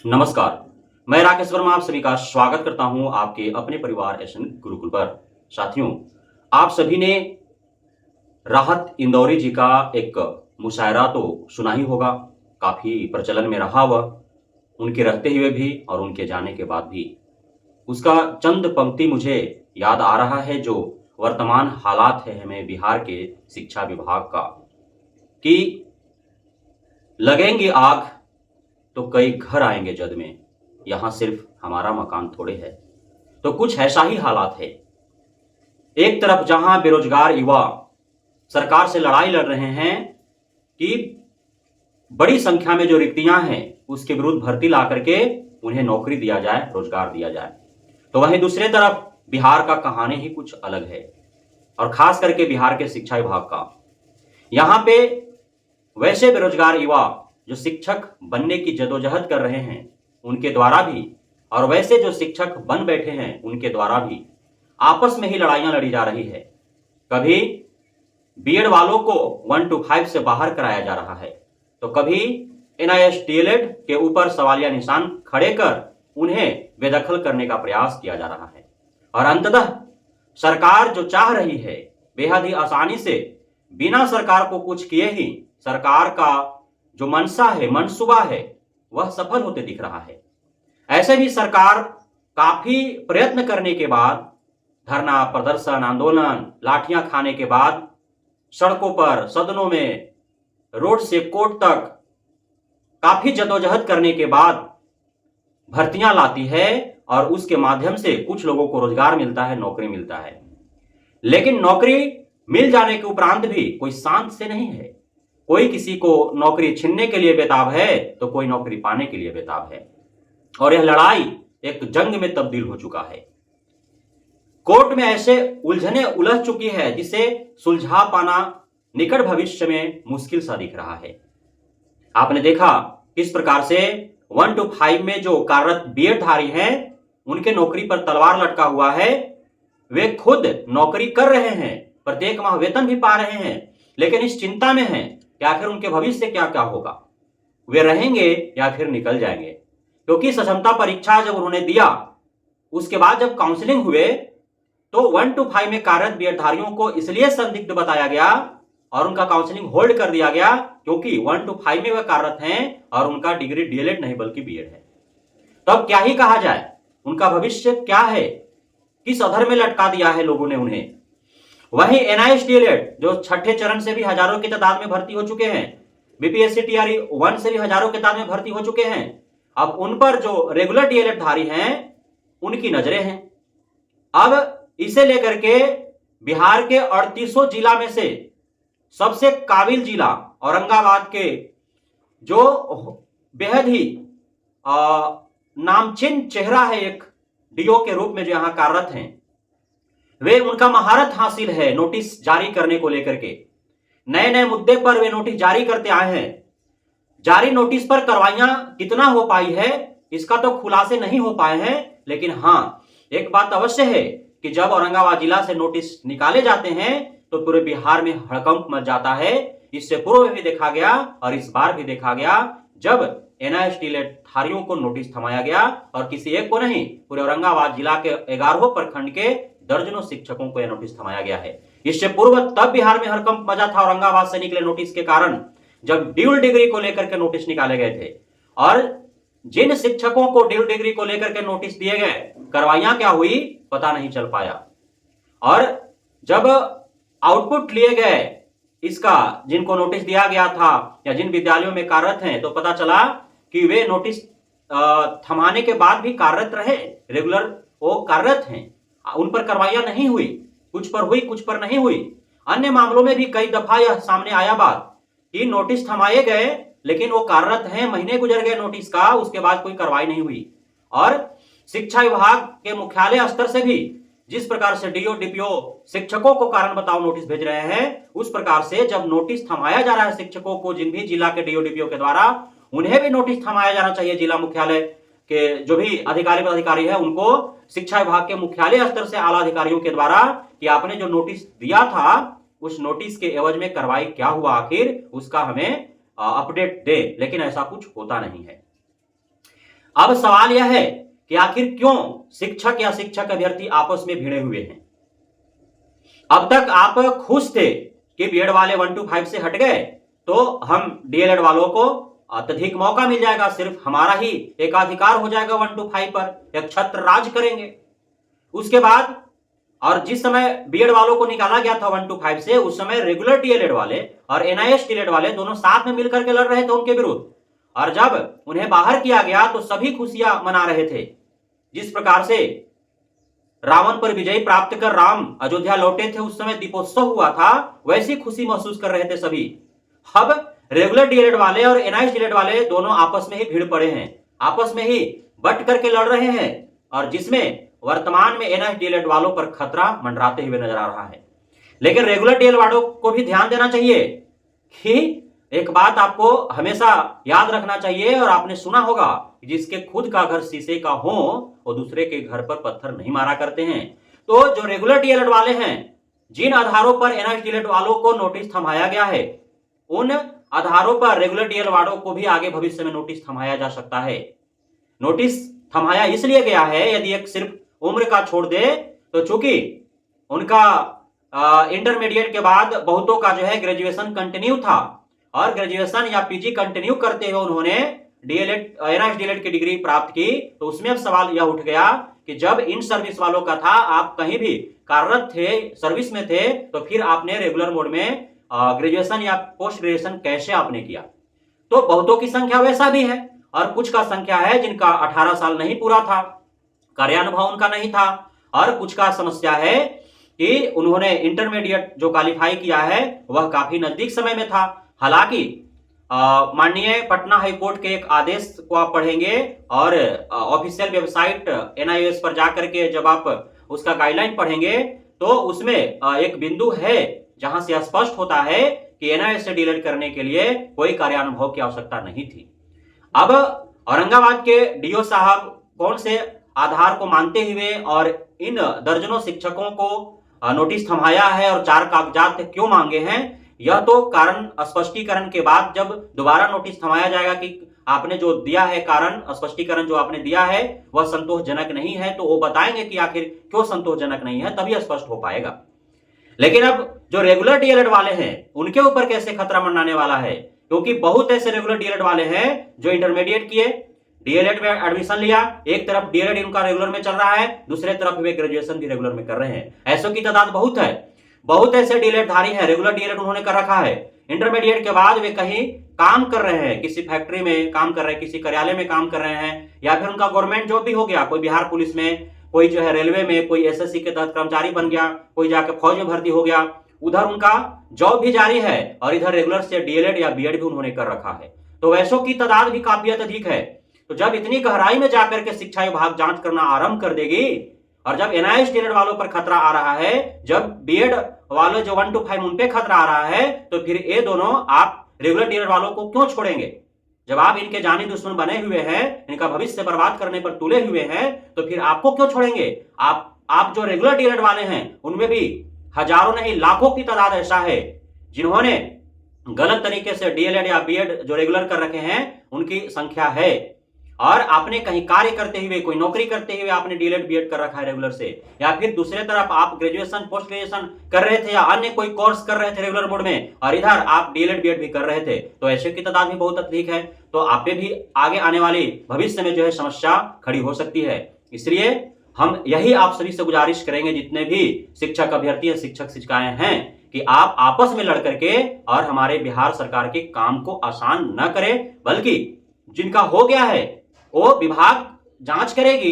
नमस्कार। मैं राकेश वर्मा आप सभी का स्वागत करता हूं आपके अपने परिवार एसएन गुरुकुल पर। साथियों, आप सभी ने राहत इंदौरी जी का एक मुशायरा तो सुना ही होगा। काफी प्रचलन में रहा वह, उनके रहते हुए भी और उनके जाने के बाद भी। उसका चंद पंक्ति मुझे याद आ रहा है जो वर्तमान हालात है हमें बिहार के शिक्षा विभाग का, कि लगेंगे आग तो कई घर आएंगे जद में, यहां सिर्फ हमारा मकान थोड़े है। तो कुछ ऐसा ही हालात है। एक तरफ जहां बेरोजगार युवा सरकार से लड़ाई लड़ रहे हैं कि बड़ी संख्या में जो रिक्तियां हैं उसके विरुद्ध भर्ती ला करके उन्हें नौकरी दिया जाए, रोजगार दिया जाए, तो वहीं दूसरे तरफ बिहार का कहानी ही कुछ अलग है। और खास करके बिहार के शिक्षा विभाग का, यहां पे वैसे बेरोजगार युवा जो शिक्षक बनने की जदोजहद कर रहे हैं उनके द्वारा भी, और वैसे जो शिक्षक बन बैठे हैं उनके द्वारा भी आपस में ही लड़ाइयां लड़ी जा रही है। कभी बीएड वालों को 1 to 5 से बाहर कराया जा रहा है, तो कभी एनआईएस डीएलएड के ऊपर सवालिया निशान खड़े कर उन्हें बेदखल करने का प्रयास किया जा रहा है। और अंततः सरकार जो चाह रही है बेहद ही आसानी से, बिना सरकार को कुछ किए ही सरकार का जो मंशा है, मंसूबा है, वह सफल होते दिख रहा है। ऐसे भी सरकार काफी प्रयत्न करने के बाद, धरना प्रदर्शन आंदोलन लाठियां खाने के बाद, सड़कों पर, सदनों में, रोड से कोर्ट तक काफी जदोजहद करने के बाद भर्तियां लाती है और उसके माध्यम से कुछ लोगों को रोजगार मिलता है, नौकरी मिलता है। लेकिन नौकरी मिल जाने के उपरांत भी कोई शांत से नहीं है। कोई किसी को नौकरी छीनने के लिए बेताब है तो कोई नौकरी पाने के लिए बेताब है, और यह लड़ाई एक जंग में तब्दील हो चुका है। कोर्ट में ऐसे उलझने उलझ चुकी है जिसे सुलझा पाना निकट भविष्य में मुश्किल सा दिख रहा है। आपने देखा किस प्रकार से 1 to 5 में जो कार्यरत बीएड धारी हैं उनके नौकरी पर तलवार लटका हुआ है। वे खुद नौकरी कर रहे हैं, प्रत्येक माह वेतन भी पा रहे हैं, लेकिन इस चिंता में हैं कि आखिर उनके भविष्य से क्या क्या होगा, वे रहेंगे या फिर निकल जाएंगे। क्योंकि सक्षमता परीक्षा जब उन्होंने दिया, उसके बाद जब काउंसलिंग हुए तो 1 to 5 में कार्यरत बीएड धारियों को इसलिए संदिग्ध बताया गया और उनका काउंसलिंग होल्ड कर दिया गया क्योंकि 1 to 5 में वे कार्यरत हैं और उनका डिग्री डीएलएड नहीं बल्कि बीएड है। तो अब क्या ही कहा जाए, उनका भविष्य क्या है, किस अधर में लटका दिया है लोगों ने उन्हें। वहीं एनआईएस डीएलएड जो छठे चरण से भी हजारों की तादाद में भर्ती हो चुके हैं, बीपीएससी टीआरई 1 से भी हजारों की तादाद में भर्ती हो चुके हैं, अब उन पर जो रेगुलर डीएलएड धारी हैं उनकी नजरें हैं। अब इसे लेकर के बिहार के 3800 जिला में से सबसे काबिल जिला औरंगाबाद के जो बेहद ही नामचीन चेहरा है एक डीओ के रूप में जो यहां कार्यरत हैं, वे उनका महारत हासिल है नोटिस जारी करने को लेकर के। नए नए मुद्दे पर वे नोटिस जारी करते आए हैं। जारी नोटिस पर कार्रवाइयां कितना हो पाई है इसका तो खुलासे नहीं हो पाए हैं, लेकिन हां एक बात अवश्य है कि जब औरंगाबाद जिला से नोटिस निकाले जाते हैं तो पूरे बिहार में हड़कंप मच जाता है। इससे पूर्व भी देखा गया और इस बार भी देखा गया जब एनआईएस डीएलएड धारियों को नोटिस थमाया गया, और किसी एक को नहीं, पूरे औरंगाबाद जिला के 11 प्रखंड के दर्जनों शिक्षकों को यह नोटिस थमाया गया है। इससे पूर्व तब बिहार में हड़कंप मचा था औरंगाबाद से निकले नोटिस के कारण, जब ड्यूल डिग्री को लेकर के नोटिस निकाले गए थे, और जिन शिक्षकों को ड्यूल डिग्री को लेकर के नोटिस दिए गए, कार्रवाइयां क्या हुई पता नहीं चल पाया। और जब आउटपुट लिए गए इसका, जिनको नोटिस दिया गया था या जिन विद्यालयों में कार्यरत हैं, तो पता चला कि वे नोटिस थमाने के बाद भी कार्यरत रहे, रेगुलर वो कार्यरत हैं, उन पर कार्रवाइयां नहीं हुई, कुछ पर हुई कुछ पर नहीं हुई। अन्य मामलों में भी कई दफा यह सामने आया बात कि नोटिस थमाए गए लेकिन वो कार्यरत हैं, महीने गुजर गए नोटिस का, उसके बाद कोई कार्रवाई नहीं हुई। और शिक्षा विभाग के मुख्यालय स्तर से भी जिस प्रकार से डीओ डीपीओ शिक्षकों को कारण बताओ नोटिस भेज रहे हैं, उस प्रकार से जब नोटिस थमाया जा रहा है शिक्षकों को, जिन भी जिला के डीओ डीपीओ के द्वारा, उन्हें भी नोटिस थमाया जाना चाहिए। जिला मुख्यालय के जो भी अधिकारी पदाधिकारी है उनको शिक्षा विभाग के मुख्यालय स्तर से आला अधिकारियों के द्वारा कि आपने जो नोटिस दिया था उस नोटिस के एवज में कार्रवाई क्या हुआ आखिर, उसका हमें अपडेट दे, लेकिन ऐसा कुछ होता नहीं है। अब सवाल यह है कि आखिर क्यों शिक्षक या शिक्षक अभ्यर्थी आपस में भिड़े हुए हैं। अब तक आप खुश थे कि बीएड वाले 1 to 5 से हट गए तो हम डीएलएड वालों को अत्यधिक मौका मिल जाएगा, सिर्फ हमारा ही एकाधिकार हो जाएगा 1 to 5 पर, एक छत्र राज करेंगे। उसके बाद और जिस समय बीएड वालों को निकाला गया था 1 to 5 से, उस समय रेगुलर डीएलएड वाले और एनआईएस डीएलएड वाले दोनों साथ में मिलकर के लड़ रहे थे उनके विरुद्ध, और जब उन्हें बाहर किया गया तो सभी खुशियां मना रहे थे। जिस प्रकार से रावण पर विजय प्राप्त कर राम अयोध्या लौटे थे, उस समय दीपोत्सव हुआ था, वैसी खुशी महसूस कर रहे थे सभी। अब रेगुलर डीएलएड वाले और एनआईएस डीएलएड वाले दोनों आपस में ही भिड़ पड़े हैं, आपस में ही बट करके लड़ रहे हैं, और जिसमें वर्तमान में एनआईएस डीएलएड वालों पर खतरा मंडराते हुए नजर आ रहा है। लेकिन रेगुलर डीएलएड वालों को भी ध्यान देना चाहिए कि एक बात आपको हमेशा याद रखना चाहिए, और आपने सुना होगा, जिसके खुद का घर शीशे का हो वो दूसरे के घर पर पत्थर नहीं मारा करते हैं। तो जो रेगुलर डीएलएड वाले हैं, जिन आधारों पर एनआईएस डीएलएड वालों को नोटिस थमाया गया है, उन आधारों पर रेगुलर डीएलएड वालों को भी आगे भविष्य में नोटिस थमाया जा सकता है। नोटिस थमाया इसलिए गया है, यदि एक सिर्फ उम्र का छोड़ दे तो चूंकि उनका इंटरमीडिएट के बाद बहुतों का जो है ग्रेजुएशन कंटिन्यू था, और ग्रेजुएशन या पीजी कंटिन्यू करते हुए उन्होंने डीएलएड एनआईएस डीएलएड की डिग्री प्राप्त की, तो उसमें अब सवाल यह उठ गया कि जब इन सर्विस वालों का था, आप कहीं भी कार्यरत थे, सर्विस में थे, तो फिर आपने रेगुलर मोड में ग्रेजुएशन या पोस्ट ग्रेजुएशन कैसे आपने किया। तो बहुतों की संख्या वैसा भी है, और कुछ का संख्या है जिनका 18 साल नहीं पूरा था, कार्यानुभव उनका नहीं था, और कुछ का समस्या है कि उन्होंने इंटरमीडिएट जो क्वालिफाई किया है वह काफी नजदीक समय में था। हालांकि माननीय पटना हाईकोर्ट के एक आदेश को आप पढ़ेंगे, और ऑफिशियल वेबसाइट एनआईएस पर जाकर के जब आप उसका गाइडलाइन पढ़ेंगे तो उसमें एक बिंदु है जहां से स्पष्ट होता है कि एनआईएस से डीएलएड करने के लिए कोई कार्यानुभव की आवश्यकता नहीं थी। अब औरंगाबाद के डीओ साहब कौन से आधार को मानते हुए और इन दर्जनों शिक्षकों को नोटिस थमाया है और 4 कागजात क्यों मांगे हैं, यह तो कारण स्पष्टीकरण के बाद जब दोबारा नोटिस थमाया जाएगा कि आपने जो दिया है कारण स्पष्टीकरण जो आपने दिया है वह संतोषजनक नहीं है, तो वो बताएंगे कि आखिर क्यों संतोषजनक नहीं है, तभी स्पष्ट हो पाएगा। लेकिन अब जो रेगुलर डीएलएड वाले हैं उनके ऊपर कैसे खतरा मंडराने वाला है, क्योंकि बहुत ऐसे रेगुलर डीएलएड वाले हैं जो इंटरमीडिएट किए, डीएलएड में एडमिशन लिया, एक तरफ डीएलएड इनका रेगुलर में चल रहा है, दूसरे तरफ वे ग्रेजुएशन भी रेगुलर में कर रहे हैं। ऐसों की तादाद बहुत है, बहुत ऐसे डीएलएड धारी हैं, रेगुलर डीएलएड उन्होंने कर रखा है, इंटरमीडिएट के बाद वे कहीं काम कर रहे हैं, किसी फैक्ट्री में काम कर रहे हैं, किसी कार्यालय में काम कर रहे हैं, या फिर उनका गवर्नमेंट जॉब भी हो गया, कोई बिहार पुलिस में, कोई जो है रेलवे में, कोई एसएससी के तहत कर्मचारी बन गया, कोई जाकर फौज में भर्ती हो गया, उधर उनका जॉब भी जारी है, और इधर रेगुलर से डीएलएड या बीएड भी उन्होंने कर रखा है। तो वैसों की तादाद भी काफी अधिक है। तो जब इतनी गहराई में जाकर के शिक्षा विभाग जांच करना आरंभ कर देगी, और जब एनआईएस डीएलएड वालों पर खतरा आ रहा है, जब बीएड वाले जो 1 to 5 उन पे खतरा आ रहा है, तो फिर ये दोनों आप रेगुलर डीएलएड वालों को क्यों छोड़ेंगे? जब आप इनके जानी दुश्मन बने हुए हैं, इनका भविष्य बर्बाद करने पर तुले हुए हैं, तो फिर आपको क्यों छोड़ेंगे? आप जो रेगुलर डीएलएड वाले हैं उनमें भी हजारों नहीं लाखों की तादाद ऐसा है जिन्होंने गलत तरीके से डीएलएड या बीएड जो रेगुलर कर रखे हैं उनकी संख्या है, और आपने कहीं कार्य करते हुए, कोई नौकरी करते हुए आपने डीएलएड बीएड कर रखा है रेगुलर से, या फिर दूसरे तरफ आप ग्रेजुएशन पोस्ट ग्रेजुएशन कर रहे थे या अन्य कोई कोर्स कर रहे थे रेगुलर बोर्ड में, और इधर आप डीएलएड बीएड भी कर रहे थे, तो ऐसे की तादाद भी बहुत अधिक है। तो आप पे भी आगे आने वाली भविष्य में जो है समस्या खड़ी हो सकती है। इसलिए हम यही आप सभी से गुजारिश करेंगे, जितने भी शिक्षक अभ्यर्थी हैं, शिक्षक शिक्षिकाएं हैं, कि आप आपस में लड़ करके और हमारे बिहार सरकार के काम को आसान न करें, बल्कि जिनका हो गया है वो विभाग जांच करेगी,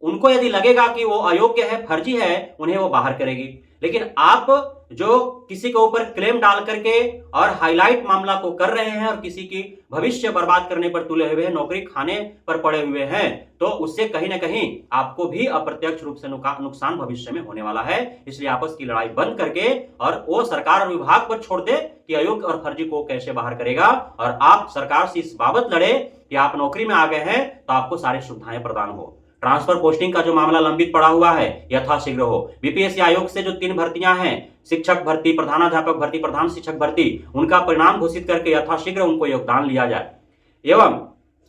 उनको यदि लगेगा कि वो अयोग्य है, फर्जी है, उन्हें वो बाहर करेगी। लेकिन आप जो किसी के ऊपर क्लेम डाल करके और हाईलाइट मामला को कर रहे हैं और किसी की भविष्य बर्बाद करने पर तुले हुए हैं, नौकरी खाने पर पड़े हुए हैं, तो उससे कहीं ना कहीं आपको भी अप्रत्यक्ष रूप से नुकसान भविष्य में होने वाला है। इसलिए आपस की लड़ाई बंद करके और वो सरकार और विभाग पर छोड़ दे कि अयोग्य और फर्जी को कैसे बाहर करेगा, और आप सरकार से इस बाबत लड़े कि आप नौकरी में आ गए हैं तो आपको सारी सुविधाएं प्रदान हो। ट्रांसफर पोस्टिंग का जो मामला लंबित पड़ा हुआ है यथाशीघ्र हो। बीपीएससी आयोग से जो 3 भर्तियां हैं, शिक्षक भर्ती, प्रधानाध्यापक भर्ती, प्रधान शिक्षक भर्ती, उनका परिणाम घोषित करके यथाशीघ्र उनको योगदान लिया जाए। एवं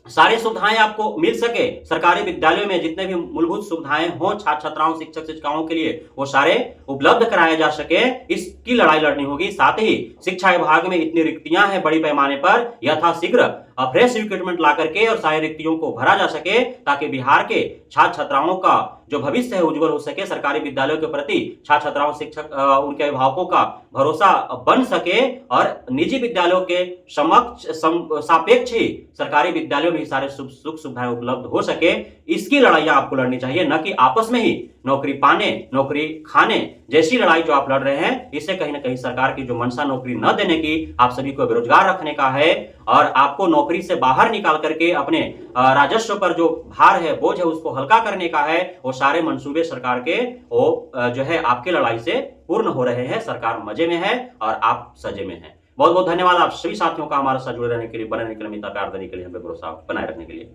सारी सुविधाएं आपको मिल सके, सरकारी विद्यालयों में जितने भी मूलभूत सुविधाएं हो छात्र छात्राओं शिक्षक शिक्षिकाओं के लिए वो सारे उपलब्ध कराए जा सके, इसकी लड़ाई लड़नी होगी। साथ ही शिक्षा विभाग में इतनी रिक्तियां हैं बड़ी पैमाने पर, यथाशीघ्र फ्रेश रिक्रूटमेंट ला करके और सारी रिक्तियों को भरा जा सके, ताकि बिहार के छात्र छात्राओं का जो भविष्य है उज्जवल हो सके, सरकारी विद्यालयों के प्रति छात्र छात्राओं शिक्षक उनके अभिभावकों का भरोसा बन सके और निजी विद्यालयों के सापेक्ष ही सरकारी विद्यालयों में ही सारे सुख सुविधाएं उपलब्ध हो सके, इसकी लड़ाइयां आपको लड़नी चाहिए, न कि आपस में ही नौकरी पाने नौकरी खाने जैसी लड़ाई जो आप लड़ रहे हैं। इससे कहीं ना कहीं सरकार की जो मंशा नौकरी न देने की, आप सभी को बेरोजगार रखने का है और आपको नौकरी से बाहर निकाल करके अपने राजस्व पर जो भार है बोझ है उसको हल्का करने का है, वो सारे मंसूबे सरकार के वो जो है आपकी लड़ाई से पूर्ण हो रहे हैं। सरकार मजे में है और आप सजे में हैं। बहुत बहुत धन्यवाद आप सभी साथियों का हमारे साथ जुड़े रहने के लिए, बने रहने के लिए, मित्रता प्यार देने के लिए, हमें भरोसा बनाए रखने के लिए।